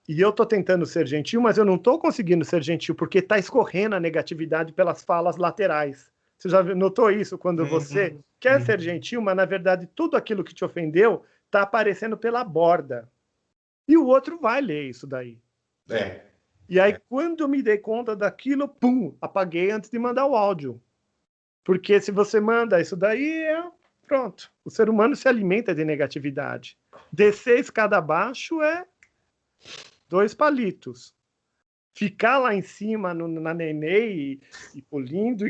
Speaker 1: E eu tô tentando ser gentil, mas eu não tô conseguindo ser gentil, porque tá escorrendo a negatividade pelas falas laterais. Você já notou isso? Quando você quer ser gentil, mas na verdade tudo aquilo que te ofendeu tá aparecendo pela borda. E o outro vai ler isso daí. E aí, quando eu me dei conta daquilo, pum, apaguei antes de mandar o áudio. Porque se você manda isso daí, pronto. O ser humano se alimenta de negatividade. Descer a escada abaixo é 2 palitos. Ficar lá em cima na nenê e polindo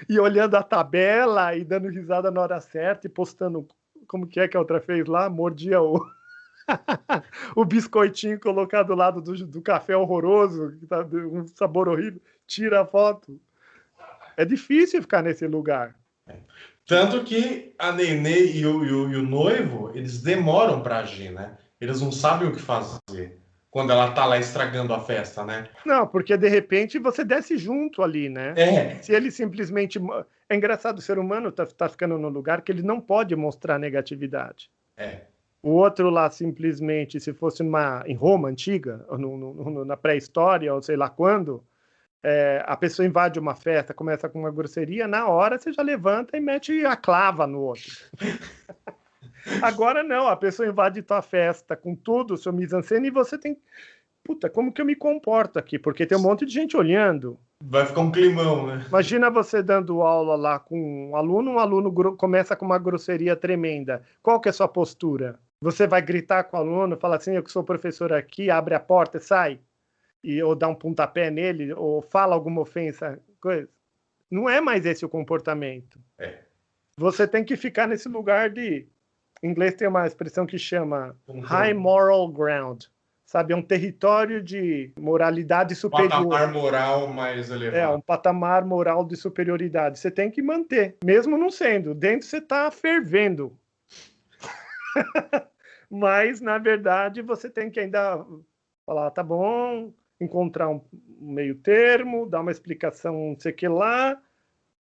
Speaker 1: e olhando a tabela e dando risada na hora certa e postando, como que a outra fez lá? Mordia o biscoitinho colocado do lado do café horroroso, que tá um sabor horrível, tira a foto. É difícil ficar nesse lugar.
Speaker 2: Tanto que a Nenê e o noivo, eles demoram para agir, né? Eles não sabem o que fazer quando ela tá lá estragando a festa, né?
Speaker 1: Não, porque de repente você desce junto ali, né? Se ele simplesmente... É engraçado, o ser humano tá ficando num lugar que ele não pode mostrar negatividade. O outro lá, simplesmente, se fosse em Roma antiga, na pré-história, ou sei lá quando, a pessoa invade uma festa, começa com uma grosseria, na hora você já levanta e mete a clava no outro. Agora não, a pessoa invade tua festa com tudo, seu mise-en-scène, e você tem... Puta, como que eu me comporto aqui? Porque tem um monte de gente olhando.
Speaker 2: Vai ficar um climão, né?
Speaker 1: Imagina você dando aula lá com um aluno começa com uma grosseria tremenda. Qual que é a sua postura? Você vai gritar com o aluno, fala assim, eu que sou professor aqui, abre a porta e sai? Ou dá um pontapé nele, ou fala alguma ofensa, coisa. Não é mais esse o comportamento. Você tem que ficar nesse lugar de... Em inglês tem uma expressão que chama high moral ground. Sabe, é um território de moralidade superior.
Speaker 2: Patamar moral mais elevado.
Speaker 1: Um patamar moral de superioridade. Você tem que manter, mesmo não sendo. Dentro você está fervendo. Mas, na verdade, você tem que ainda falar, tá bom, encontrar um meio termo, dar uma explicação, não sei o que lá,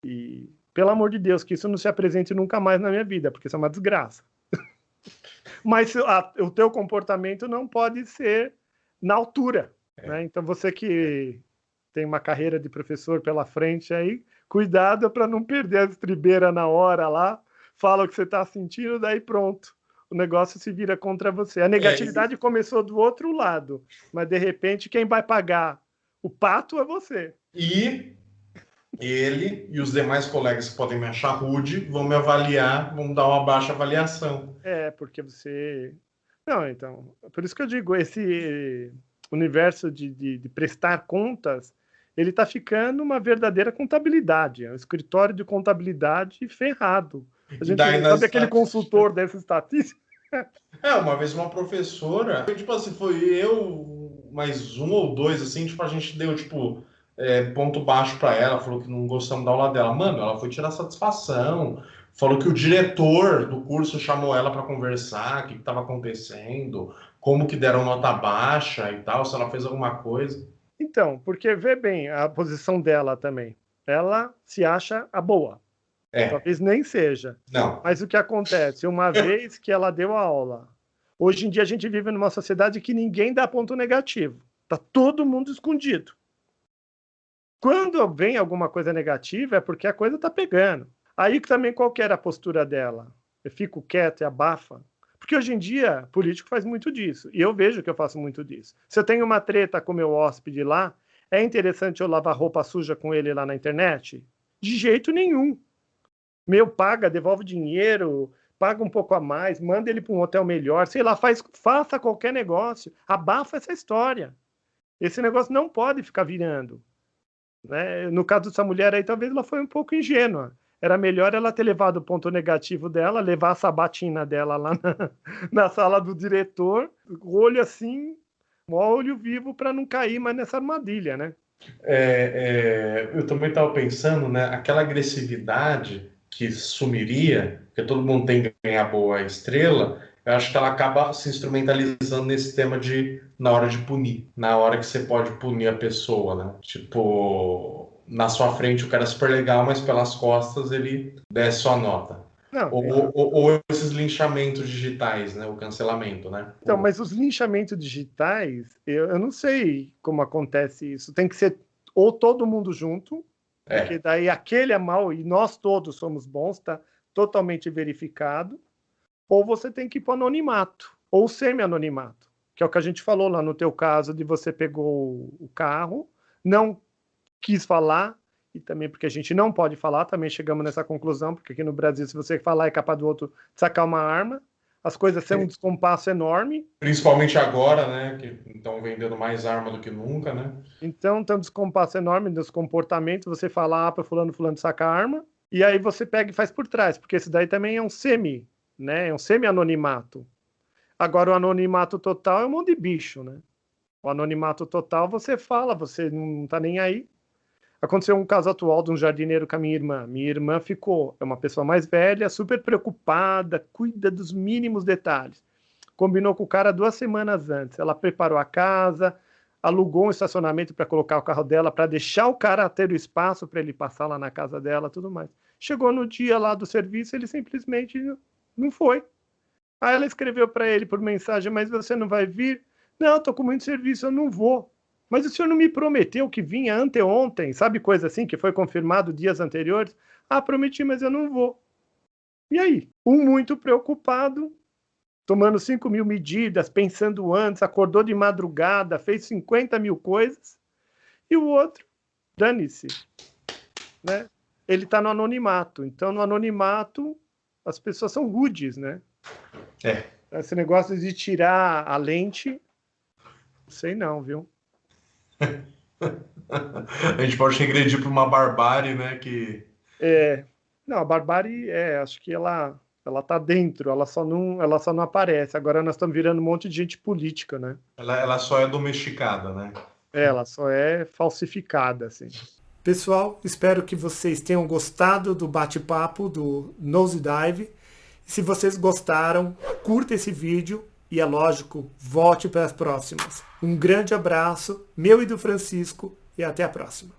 Speaker 1: e, pelo amor de Deus, que isso não se apresente nunca mais na minha vida, porque isso é uma desgraça. Mas o teu comportamento não pode ser na altura. Né? Então, você que tem uma carreira de professor pela frente aí, cuidado para não perder a estribeira na hora lá, fala o que você está sentindo, daí pronto. O negócio se vira contra você. A negatividade começou do outro lado, mas de repente quem vai pagar O pato é você.
Speaker 2: E ele e os demais colegas que podem me achar rude vão me avaliar, vão dar uma baixa avaliação.
Speaker 1: Porque você... Não, então, por isso que eu digo, esse universo de prestar contas, ele está ficando uma verdadeira contabilidade, é um escritório de contabilidade ferrado. A gente sabe aquele consultor dessa estatística?
Speaker 2: Uma vez uma professora, tipo assim, foi eu, mais um ou dois, assim, tipo, a gente deu, tipo, ponto baixo para ela, falou que não gostamos da aula dela. Mano, ela foi tirar satisfação, falou que o diretor do curso chamou ela para conversar, o que estava acontecendo, como que deram nota baixa e tal, se ela fez alguma coisa.
Speaker 1: Então, porque vê bem a posição dela também. Ela se acha a boa. Talvez nem seja.
Speaker 2: Não.
Speaker 1: Mas o que acontece? Uma vez que ela deu a aula, hoje em dia a gente vive numa sociedade que ninguém dá ponto negativo. Tá todo mundo escondido. Quando vem alguma coisa negativa é porque a coisa tá pegando. Aí também qual que era a postura dela? Eu fico quieto e abafa? Porque hoje em dia, político faz muito disso. E eu vejo que eu faço muito disso. Se eu tenho uma treta com meu hóspede lá, é interessante eu lavar roupa suja com ele lá na internet? De jeito nenhum. Meu, paga, devolve dinheiro, paga um pouco a mais, manda ele para um hotel melhor, sei lá, faça qualquer negócio, abafa essa história. Esse negócio não pode ficar virando. Né? No caso dessa mulher aí, talvez ela foi um pouco ingênua. Era melhor ela ter levado o ponto negativo dela, levar a sabatina dela lá na sala do diretor, olho assim, olho vivo para não cair mais nessa armadilha, né?
Speaker 2: Eu também estava pensando, né, aquela agressividade que sumiria, porque todo mundo tem que ganhar boa estrela, eu acho que ela acaba se instrumentalizando nesse tema de na hora de punir, na hora que você pode punir a pessoa, né? Tipo, na sua frente o cara é super legal, mas pelas costas ele desce sua nota.
Speaker 1: Não,
Speaker 2: ou esses linchamentos digitais, né? O cancelamento, né?
Speaker 1: Então, mas os linchamentos digitais, eu não sei como acontece isso. Tem que ser ou todo mundo junto, porque daí aquele é mau e nós todos somos bons, tá totalmente verificado, ou você tem que ir para o anonimato, ou semi-anonimato, que é o que a gente falou lá no teu caso, de você pegou o carro, não quis falar, e também porque a gente não pode falar, também chegamos nessa conclusão, porque aqui no Brasil, se você falar, é capaz do outro sacar uma arma, as coisas são um descompasso enorme.
Speaker 2: Principalmente agora, né, que estão vendendo mais arma do que nunca, né?
Speaker 1: Então, tem um descompasso enorme dos comportamentos, você falar para fulano sacar arma, e aí você pega e faz por trás, porque esse daí também é um né, é um semi-anonimato. Agora, o anonimato total é um monte de bicho, né? O anonimato total, você fala, você não tá nem aí. Aconteceu um caso atual de um jardineiro com a minha irmã. Minha irmã é uma pessoa mais velha, super preocupada, cuida dos mínimos detalhes. Combinou com o cara 2 semanas antes. Ela preparou a casa, alugou um estacionamento para colocar o carro dela, para deixar o cara ter o espaço para ele passar lá na casa dela, tudo mais. Chegou no dia lá do serviço, ele simplesmente não foi. Aí ela escreveu para ele por mensagem, mas você não vai vir? Não, estou com muito serviço, eu não vou. Mas o senhor não me prometeu que vinha anteontem, sabe, coisa assim, que foi confirmado dias anteriores? Ah, prometi, mas eu não vou. E aí? Um muito preocupado, tomando 5.000 medidas, pensando antes, acordou de madrugada, fez 50.000 coisas. E o outro, dane-se. Né? Ele está no anonimato. Então, no anonimato, as pessoas são rudes, né? Esse negócio de tirar a lente, não sei não, viu?
Speaker 2: A gente pode regredir para uma barbárie, né?
Speaker 1: Não, a barbárie acho que ela tá dentro, ela só não aparece. Agora nós estamos virando um monte de gente política, né?
Speaker 2: Ela só é domesticada, né?
Speaker 1: Ela só é falsificada, assim. Pessoal, espero que vocês tenham gostado do bate-papo do Nosedive. Se vocês gostaram, curta esse vídeo. E é lógico, volte para as próximas. Um grande abraço, meu e do Francisco, e até a próxima.